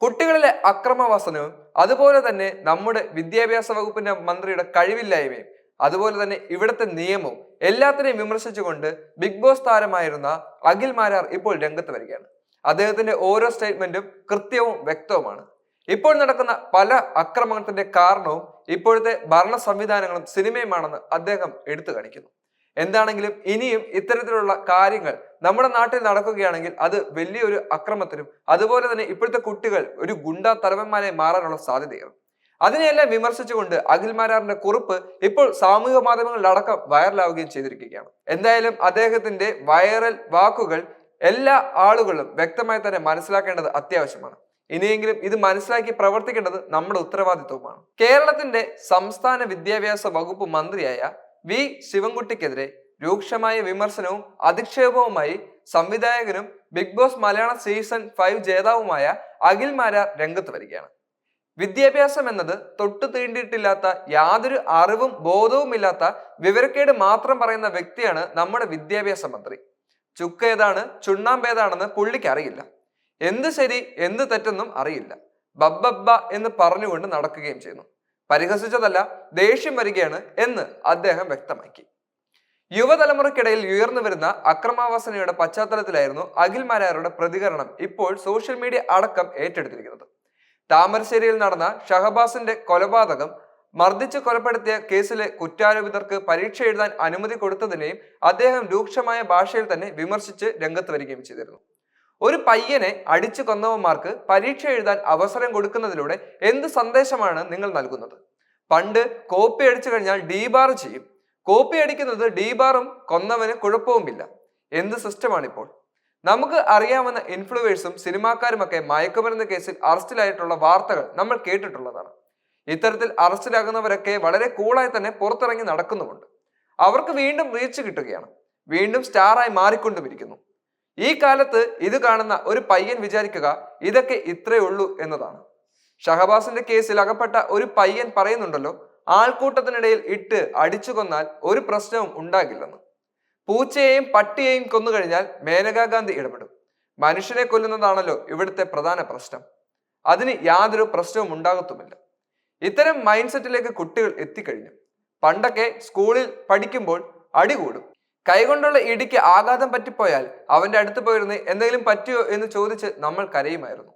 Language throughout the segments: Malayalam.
കുട്ടികളിലെ അക്രമവാസനവും അതുപോലെ തന്നെ നമ്മുടെ വിദ്യാഭ്യാസ വകുപ്പിന്റെ മന്ത്രിയുടെ കഴിവില്ലായ്മയും അതുപോലെ തന്നെ ഇവിടുത്തെ നിയമവും എല്ലാത്തിനെയും വിമർശിച്ചുകൊണ്ട് ബിഗ് ബോസ് താരമായിരുന്ന അഖിൽ മാരാർ ഇപ്പോൾ രംഗത്ത് വരികയാണ്. അദ്ദേഹത്തിന്റെ ഓരോ സ്റ്റേറ്റ്മെന്റും കൃത്യവും വ്യക്തവുമാണ്. ഇപ്പോൾ നടക്കുന്ന പല അക്രമത്തിന്റെ കാരണവും ഇപ്പോഴത്തെ ഭരണ സംവിധാനങ്ങളും സിനിമയുമാണെന്ന് അദ്ദേഹം എടുത്തു കാണിക്കുന്നു. എന്താണെങ്കിലും ഇനിയും ഇത്തരത്തിലുള്ള കാര്യങ്ങൾ നമ്മുടെ നാട്ടിൽ നടക്കുകയാണെങ്കിൽ അത് വലിയൊരു അക്രമത്തിനും അതുപോലെ തന്നെ ഇപ്പോഴത്തെ കുട്ടികൾ ഒരു ഗുണ്ടാ തലവന്മാരെ മാറാനുള്ള സാധ്യതയാണ്. അതിനെയെല്ലാം വിമർശിച്ചുകൊണ്ട് അഖിൽ മാരാറിന്റെ കുറിപ്പ് ഇപ്പോൾ സാമൂഹിക മാധ്യമങ്ങളിലടക്കം വൈറലാവുകയും ചെയ്തിരിക്കുകയാണ്. എന്തായാലും അദ്ദേഹത്തിന്റെ വൈറൽ വാക്കുകൾ എല്ലാ ആളുകളും വ്യക്തമായി തന്നെ മനസ്സിലാക്കേണ്ടത് അത്യാവശ്യമാണ്. ഇനിയെങ്കിലും ഇത് മനസ്സിലാക്കി പ്രവർത്തിക്കേണ്ടത് നമ്മുടെ ഉത്തരവാദിത്വമാണ്. കേരളത്തിന്റെ സംസ്ഥാന വിദ്യാഭ്യാസ വകുപ്പ് മന്ത്രിയായ വി ശിവൻകുട്ടിക്കെതിരെ രൂക്ഷമായ വിമർശനവും അധിക്ഷേപവുമായി സംവിധായകനും ബിഗ് ബോസ് മലയാള സീസൺ 5 ജേതാവുമായ അഖിൽ മാരാർ രംഗത്ത് വരികയാണ്. വിദ്യാഭ്യാസം എന്നത് തൊട്ടു തീണ്ടിയിട്ടില്ലാത്ത യാതൊരു അറിവും ബോധവും ഇല്ലാത്ത വിവരക്കേട് മാത്രം പറയുന്ന വ്യക്തിയാണ് നമ്മുടെ വിദ്യാഭ്യാസ മന്ത്രി. ചുക്ക് ഏതാണ് ചുണ്ണാമ്പേതാണെന്ന് പുള്ളിക്ക് അറിയില്ല. എന്ത് ശരി എന്ത് തെറ്റെന്നും അറിയില്ല. ബബ്ബബ്ബ എന്ന് പറഞ്ഞുകൊണ്ട് നടക്കുകയും ചെയ്യുന്നു. പരിഹസിച്ചതല്ല, ദേഷ്യം വരികയാണ് എന്ന് അദ്ദേഹം വ്യക്തമാക്കി. യുവതലമുറയ്ക്കിടയിൽ ഉയർന്നു വരുന്ന അക്രമാവാസനയുടെ പശ്ചാത്തലത്തിലായിരുന്നു അഖിൽ മാരാരുടെ പ്രതികരണം ഇപ്പോൾ സോഷ്യൽ മീഡിയ അടക്കം ഏറ്റെടുത്തിരിക്കുന്നത്. താമരശ്ശേരിയിൽ നടന്ന ഷഹബാസിന്റെ കൊലപാതകം മർദ്ദിച്ച് കൊലപ്പെടുത്തിയ കേസിലെ കുറ്റാരോപിതർക്ക് പരീക്ഷ എഴുതാൻ അനുമതി കൊടുത്തതിനെയും അദ്ദേഹം രൂക്ഷമായ ഭാഷയിൽ തന്നെ വിമർശിച്ച് രംഗത്ത് വരികയും ചെയ്തിരുന്നു. ഒരു പയ്യനെ അടിച്ചു കൊന്നവന്മാർക്ക് പരീക്ഷ എഴുതാൻ അവസരം കൊടുക്കുന്നതിലൂടെ എന്ത് സന്ദേശമാണ് നിങ്ങൾ നൽകുന്നത്? പണ്ട് കോപ്പി അടിച്ചു കഴിഞ്ഞാൽ ഡീബാർ ചെയ്യും. കോപ്പി അടിക്കുന്നത് ഡീബാറും കൊന്നവന് കുഴപ്പവുമില്ല. എന്ത് സിസ്റ്റമാണിപ്പോൾ? നമുക്ക് അറിയാവുന്ന ഇൻഫ്ലുവേഴ്സും സിനിമാക്കാരുമൊക്കെ മയക്കുമരുന്ന് കേസിൽ അറസ്റ്റിലായിട്ടുള്ള വാർത്തകൾ നമ്മൾ കേട്ടിട്ടുള്ളതാണ്. ഇത്തരത്തിൽ അറസ്റ്റിലാകുന്നവരൊക്കെ വളരെ കൂളായി തന്നെ പുറത്തിറങ്ങി നടക്കുന്നുമുണ്ട്. അവർക്ക് വീണ്ടും റീച്ച് കിട്ടുകയാണ്, വീണ്ടും സ്റ്റാറായി മാറിക്കൊണ്ടുമിരിക്കുന്നു. ഈ കാലത്ത് ഇത് കാണുന്ന ഒരു പയ്യൻ വിചാരിക്കുക ഇതൊക്കെ ഇത്രയേ ഉള്ളൂ എന്നതാണ്. ഷഹബാസിന്റെ കേസിൽ അകപ്പെട്ട ഒരു പയ്യൻ പറയുന്നുണ്ടല്ലോ, ആൾക്കൂട്ടത്തിനിടയിൽ ഇട്ട് അടിച്ചു കൊന്നാൽ ഒരു പ്രശ്നവും ഉണ്ടാകില്ലെന്ന്. പൂച്ചയെയും പട്ടിയെയും കൊന്നുകഴിഞ്ഞാൽ മേനകാ ഗാന്ധി ഇടപെടും. മനുഷ്യനെ കൊല്ലുന്നതാണല്ലോ ഇവിടുത്തെ പ്രധാന പ്രശ്നം. അതിന് യാതൊരു പ്രശ്നവും ഉണ്ടാകത്തുമില്ല. ഇത്തരം മൈൻഡ് സെറ്റിലേക്ക് കുട്ടികൾ എത്തിക്കഴിഞ്ഞു. പണ്ടൊക്കെ സ്കൂളിൽ പഠിക്കുമ്പോൾ അടികൂടും. കൈകൊണ്ടുള്ള ഇടിക്ക് ആഘാതം പറ്റിപ്പോയാൽ അവന്റെ അടുത്ത് പോയിരുന്ന് എന്തെങ്കിലും പറ്റിയോ എന്ന് ചോദിച്ച് നമ്മൾ കരയുമായിരുന്നു.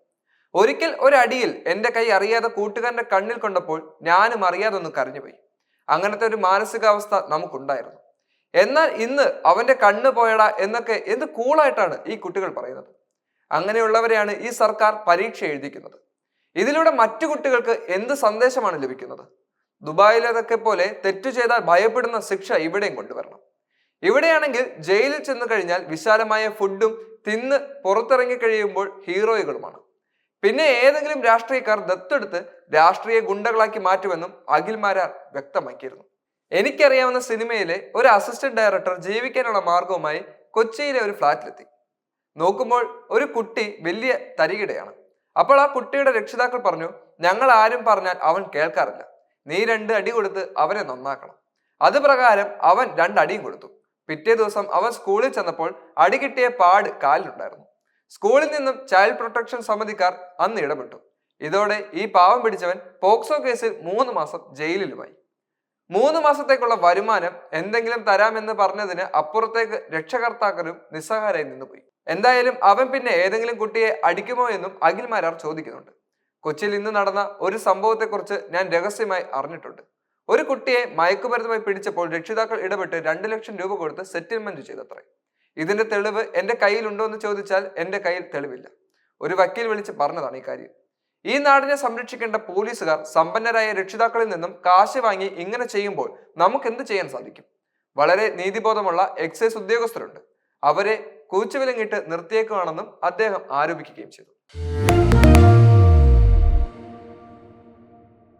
ഒരിക്കൽ ഒരടിയിൽ എൻ്റെ കൈ അറിയാതെ കൂട്ടുകാരന്റെ കണ്ണിൽ കൊണ്ടപ്പോൾ ഞാനും അറിയാതെ ഒന്ന് കരഞ്ഞുപോയി. അങ്ങനത്തെ ഒരു മാനസികാവസ്ഥ നമുക്കുണ്ടായിരുന്നു. എന്നാൽ ഇന്ന് അവന്റെ കണ്ണ് പോയടാ എന്നൊക്കെ എന്ത് കൂളായിട്ടാണ് ഈ കുട്ടികൾ പറയുന്നത്. അങ്ങനെയുള്ളവരെയാണ് ഈ സർക്കാർ പരീക്ഷ എഴുതിക്കുന്നത്. ഇതിലൂടെ മറ്റു കുട്ടികൾക്ക് എന്ത് സന്ദേശമാണ് ലഭിക്കുന്നത്? ദുബായിലേതൊക്കെ പോലെ തെറ്റു ചെയ്താൽ ഭയപ്പെടുന്ന ശിക്ഷ ഇവിടെയും കൊണ്ടുവരണം. ഇവിടെയാണെങ്കിൽ ജയിലിൽ ചെന്ന് കഴിഞ്ഞാൽ വിശാലമായ ഫുഡും തിന്ന് പുറത്തിറങ്ങി കഴിയുമ്പോൾ ഹീറോയുകളുമാണ്. പിന്നെ ഏതെങ്കിലും രാഷ്ട്രീയക്കാർ ദത്തെടുത്ത് രാഷ്ട്രീയ ഗുണ്ടകളാക്കി മാറ്റുമെന്നും അഖിൽ മാരാർ വ്യക്തമാക്കിയിരുന്നു. എനിക്കറിയാവുന്ന സിനിമയിലെ ഒരു അസിസ്റ്റന്റ് ഡയറക്ടർ ജീവിക്കാനുള്ള മാർഗവുമായി കൊച്ചിയിലെ ഒരു ഫ്ലാറ്റിലെത്തി. നോക്കുമ്പോൾ ഒരു കുട്ടി വലിയ തരികിടയാണ്. അപ്പോൾ ആ കുട്ടിയുടെ രക്ഷിതാക്കൾ പറഞ്ഞു, ഞങ്ങൾ ആരും പറഞ്ഞാൽ അവൻ കേൾക്കാറില്ല, നീ 2 അടി കൊടുത്ത് അവനെ നന്നാക്കണം. അത് പ്രകാരം അവൻ 2 അടിയും കൊടുത്തു. പിറ്റേ ദിവസം അവൻ സ്കൂളിൽ ചെന്നപ്പോൾ അടി കിട്ടിയ പാട് കാലിലുണ്ടായിരുന്നു. സ്കൂളിൽ നിന്നും ചൈൽഡ് പ്രൊട്ടക്ഷൻ സമിതിക്കാർ അന്ന് ഇടപെട്ടു. ഇതോടെ ഈ പാവം പിടിച്ചവൻ പോക്സോ കേസിൽ 3 മാസം ജയിലിലുമായി. 3 മാസത്തേക്കുള്ള വരുമാനം എന്തെങ്കിലും തരാമെന്ന് പറഞ്ഞതിന് അപ്പുറത്തേക്ക് രക്ഷകർത്താക്കളും നിസ്സഹാരായി നിന്നുപോയി. എന്തായാലും അവൻ പിന്നെ ഏതെങ്കിലും കുട്ടിയെ അടിക്കുമോ എന്നും അഖിൽ മാരാർ ചോദിക്കുന്നുണ്ട്. കൊച്ചിയിൽ ഇന്ന് നടന്ന ഒരു സംഭവത്തെക്കുറിച്ച് ഞാൻ രഹസ്യമായി അറിഞ്ഞിട്ടുണ്ട്. ഒരു കുട്ടിയെ മയക്കുമരുന്നുമായി പിടിച്ചപ്പോൾ രക്ഷിതാക്കൾ ഇടപെട്ട് 2 ലക്ഷം രൂപ കൊടുത്ത് സെറ്റിൽമെന്റ് ചെയ്തത്രേ. ഇതിന്റെ തെളിവ് എന്റെ കയ്യിലുണ്ടോ എന്ന് ചോദിച്ചാൽ എന്റെ കയ്യിൽ തെളിവില്ല. ഒരു വക്കീൽ വിളിച്ച് പറഞ്ഞതാണ് ഈ കാര്യം. ഈ നാടിനെ സംരക്ഷിക്കേണ്ട പോലീസുകാർ സമ്പന്നരായ രക്ഷിതാക്കളിൽ നിന്നും കാശ് വാങ്ങി ഇങ്ങനെ ചെയ്യുമ്പോൾ നമുക്ക് എന്ത് ചെയ്യാൻ സാധിക്കും? വളരെ നീതിബോധമുള്ള എക്സൈസ് ഉദ്യോഗസ്ഥരുണ്ട്, അവരെ കൂച്ചുവിലങ്ങിട്ട് നിർത്തിയേക്കുവാണെന്നും അദ്ദേഹം ആരോപിക്കുകയും ചെയ്തു.